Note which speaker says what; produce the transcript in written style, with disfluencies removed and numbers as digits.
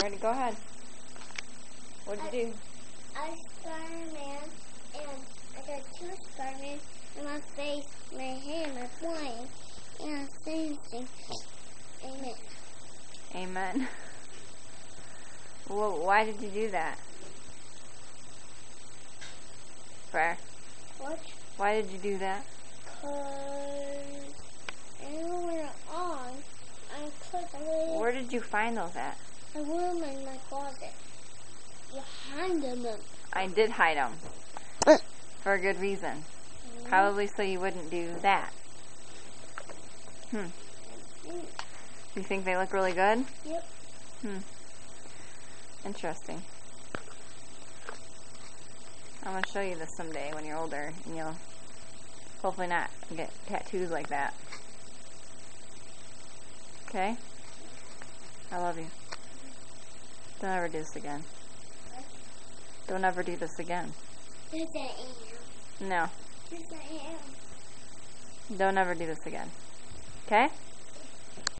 Speaker 1: ready? Go ahead. What'd you do?
Speaker 2: I was Spider-Man, and I got two Spider-Man in my face, my hair, my body, and I saying things. Amen.
Speaker 1: Amen. Well, why did you do that? Prayer.
Speaker 2: What?
Speaker 1: Why did you do that?
Speaker 2: Because I know when I'm on, I'm clicking.
Speaker 1: Where did you find those at?
Speaker 2: I put them in my closet. You hide them.
Speaker 1: I did hide them. For a good reason. Probably so you wouldn't do that. You think they look really good?
Speaker 2: Yep.
Speaker 1: Interesting. I'm going to show you this someday when you're older, and you'll hopefully not get tattoos like that. Okay? I love you. Don't ever do this again. Don't ever do this again.
Speaker 2: Yes, I am.
Speaker 1: No.
Speaker 2: Yes, I am.
Speaker 1: Don't ever do this again. Okay?